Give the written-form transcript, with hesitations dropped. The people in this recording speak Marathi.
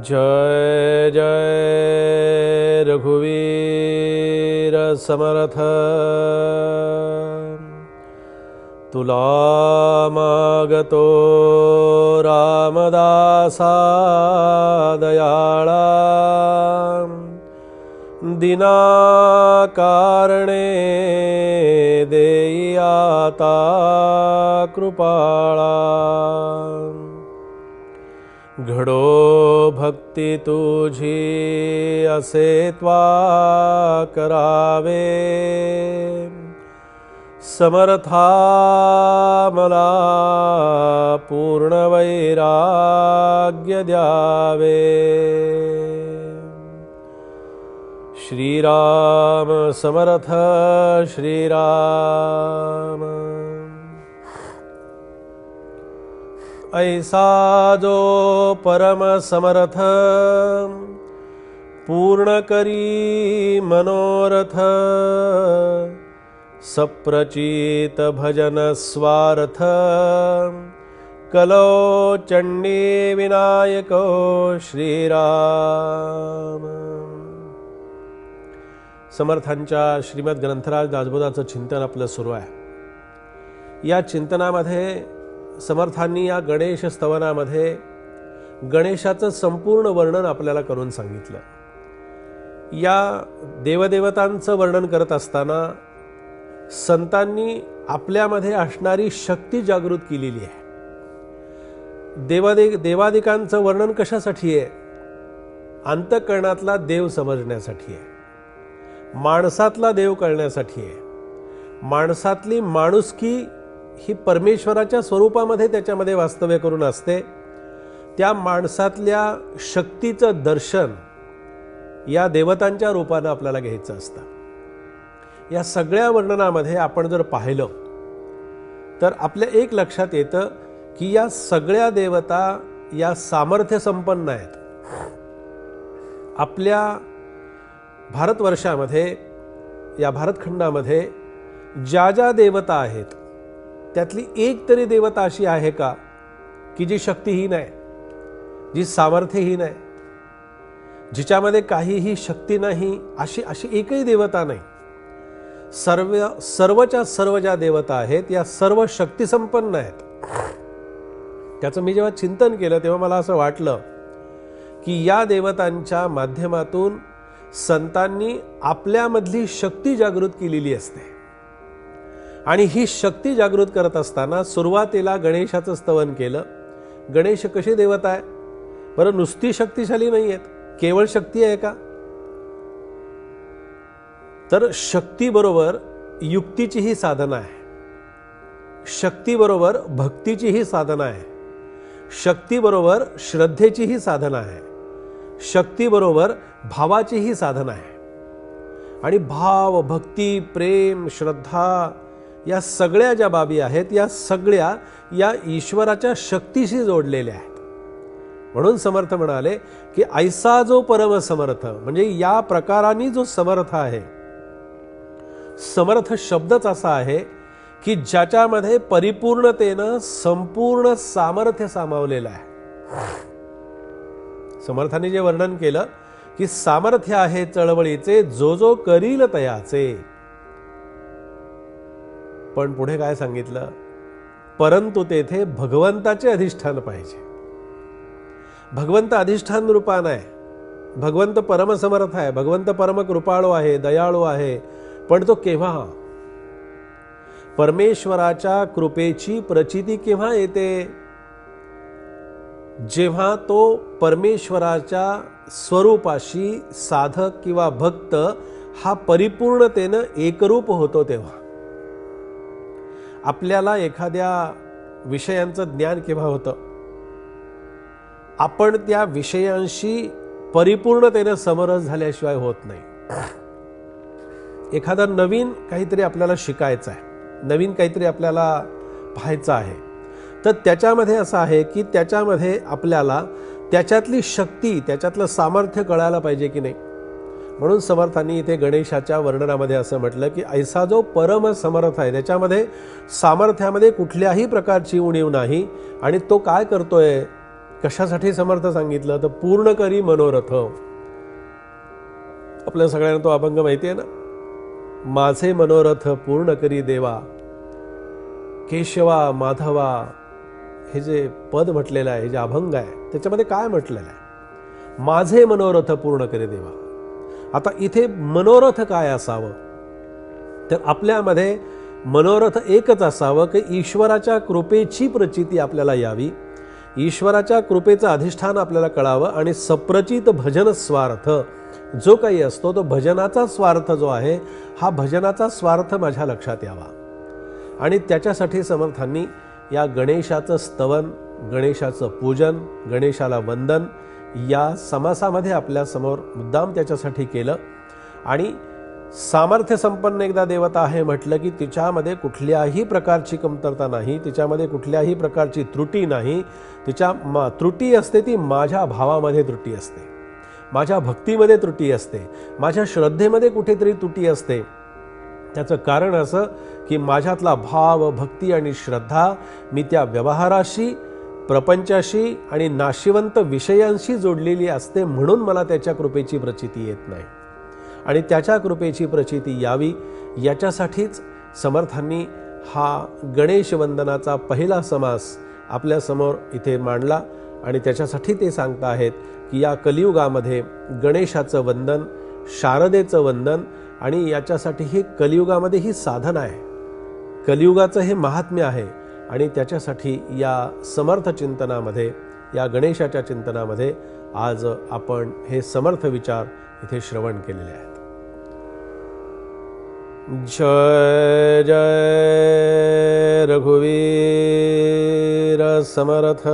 जय जय रघुवीर समर्थ। तुला मागतो रामदासा दयाळा, दिना कारणे देई आता कृपाळा। घडो भक्ती तुझी असे त्वा करावे, समर्था मला पूर्ण वैराग्य द्यावे। श्रीराम समर्थ श्रीराम। ऐसा जो परम समर्थ, पूर्ण करी मनोरथ। सप्रचित भजन स्वार्थ, कलो चंडी विनायको श्रीराम। समर्थांच्या श्रीमद ग्रंथराज दासबोधाचं चिंतन आपलं सुरू आहे। या चिंतनामध्ये समर्थांनी या गणेश स्तवनामध्ये गणेशाचं संपूर्ण वर्णन आपल्याला करून सांगितलं। या देवदेवतांचं वर्णन करत असताना संतांनी आपल्यामध्ये असणारी शक्ती जागृत केलेली आहे। देवादिकांचं वर्णन कशासाठी आहे? अंतःकरणातला देव समजण्यासाठी आहे, माणसातला देव कळण्यासाठी आहे। माणसातली माणुसकी ही परमेश्वराच्या स्वरूपामध्ये त्याच्यामध्ये वास्तव्य करून असते। त्या माणसातल्या शक्तीचं दर्शन या देवतांच्या रूपानं आपल्याला घ्यायचं असतं। या सगळ्या वर्णनामध्ये आपण जर पाहिलं तर आपल्या एक लक्षात येतं की या सगळ्या देवता या सामर्थ्य संपन्न आहेत। आपल्या भारतवर्षामध्ये, या भारतखंडामध्ये ज्या ज्या देवता आहेत त्यातली एक तरी देवता अशी आहे का की जी शक्तिहीन आहे, जी सामर्थ्यहीन आहे, जिच्यामध्ये काहीही शक्ती नाही, अशी एकही देवता नाही। सर्वच्या सर्व ज्या देवता आहेत या सर्व शक्तिसंपन्न आहेत। त्याचं मी जेव्हा चिंतन केलं तेव्हा मला असं वाटलं की या देवतांच्या माध्यमातून संतांनी आपल्यामधली शक्ती जागृत केलेली असते। आणि ही शक्ती जागृत करत असताना सुरुवातीला गणेशाचं स्तवन केलं। गणेश कशी देवता आहे बरं? नुसती शक्तिशाली नाही आहेत, केवळ शक्ती आहे का? तर शक्तीबरोबर युक्तीचीही साधना आहे, शक्तीबरोबर भक्तीचीही साधना आहे, शक्तीबरोबर श्रद्धेचीही साधना आहे, शक्तीबरोबर भावाचीही साधना आहे। आणि भाव, भक्ती, प्रेम, श्रद्धा या सगळ्या ज्या बाबी आहेत या सगळ्या या ईश्वराच्या शक्तीशी जोडलेल्या आहेत। म्हणून समर्थ म्हणाले की ऐसा जो परम समर्थ, म्हणजे या प्रकाराने जो समर्थ आहे। समर्थ शब्दच असा आहे की ज्याच्यामध्ये परिपूर्णतेनं संपूर्ण सामर्थ्य सामावलेलं आहे। समर्थांनी जे वर्णन केलं की सामर्थ्य आहे चळवळीचे, जो जो करील तयाचे। पण पुढे काय सांगितलं? परंतु तेथे भगवंताचे अधिष्ठान पाहिजे। भगवंत अधिष्ठान रूपान आहे, भगवंत परमसमर्थ आहे, भगवंत परम कृपाळू आहे, दयाळू आहे। पण तो केव्हा? परमेश्वराच्या कृपेची प्रचिती केव्हा येते? जेव्हा तो परमेश्वराच्या स्वरूपाशी साधक किंवा भक्त हा परिपूर्णतेनं एकरूप होतो तेव्हा। आपल्याला एखाद्या विषयांचं ज्ञान केव्हा होतं? आपण त्या विषयांशी परिपूर्णतेनं समरस झाल्याशिवाय होत नाही। एखादा नवीन काहीतरी आपल्याला शिकायचं आहे, नवीन काहीतरी आपल्याला पाहायचं आहे, तर त्याच्यामध्ये असं आहे की त्याच्यामध्ये आपल्याला त्याच्यातली शक्ती, त्याच्यातलं सामर्थ्य कळायला पाहिजे की नाही। म्हणून समर्थांनी इथे गणेशाच्या वर्णनामध्ये असं म्हटलं की ऐसा जो परम समर्थ आहे, त्याच्यामध्ये सामर्थ्यामध्ये कुठल्याही प्रकारची उणीव नाही। आणि तो काय करतोय? कशासाठी समर्थ सांगितलं तर पूर्ण करी मनोरथ. आपल्या सगळ्यांना तो अभंग माहिती आहे ना, माझे मनोरथ पूर्ण करी देवा, केशवा माधवा. हे जे पद म्हटलेलं आहे, हे जे अभंग आहे, त्याच्यामध्ये काय म्हटलेलं आहे? माझे मनोरथ पूर्ण करी देवा. आता इथे मनोरथ काय असावं तर आपल्यामध्ये मनोरथ एकच असावं की ईश्वराच्या कृपेची प्रचिती आपल्याला यावी, ईश्वराच्या कृपेचं अधिष्ठान आपल्याला कळावं आणि सप्रचित भजन स्वार्थ जो काही असतो तो भजनाचा स्वार्थ जो आहे, हा भजनाचा स्वार्थ माझ्या लक्षात यावा. आणि त्याच्यासाठी समर्थांनी या गणेशाचं स्तवन, गणेशाचं पूजन, गणेशाला वंदन या समासामध्ये आपल्यासमोर मुद्दाम त्याच्यासाठी केलं. आणि सामर्थ्य संपन्न एकदा देवता आहे म्हटलं की तिच्यामध्ये कुठल्याही प्रकारची कमतरता नाही, तिच्यामध्ये कुठल्याही प्रकारची त्रुटी नाही. तिच्या त्रुटी असते ती माझ्या भावामध्ये त्रुटी असते, माझ्या भक्तीमध्ये त्रुटी असते, माझ्या श्रद्धेमध्ये कुठेतरी त्रुटी असते. त्याचं कारण असं की माझ्यातला भाव, भक्ती आणि श्रद्धा मी त्या व्यवहाराशी, प्रपंचाशी आणि नाशिवंत विषयांशी जोडलेली असते, म्हणून मला त्याच्या कृपेची प्रचिती येत नाही. आणि त्याच्या कृपेची प्रचिती यावी याच्यासाठीच समर्थांनी हा गणेश वंदनाचा पहिला समास आपल्यासमोर इथे मांडला. आणि त्याच्यासाठी ते सांगता आहेत की या कलियुगामध्ये गणेशाचं वंदन, शारदेचं वंदन, आणि याच्यासाठी ही कलियुगामध्ये ही साधना आहे, कलियुगाचं हे महात्म्य आहे. आणि त्याच्यासाठी या समर्थ चिंतनामध्ये, या गणेशाच्या चिंतनामध्ये आज आपण हे समर्थ विचार इथे श्रवण केलेले आहेत. जय जय रघुवीर समर्थ.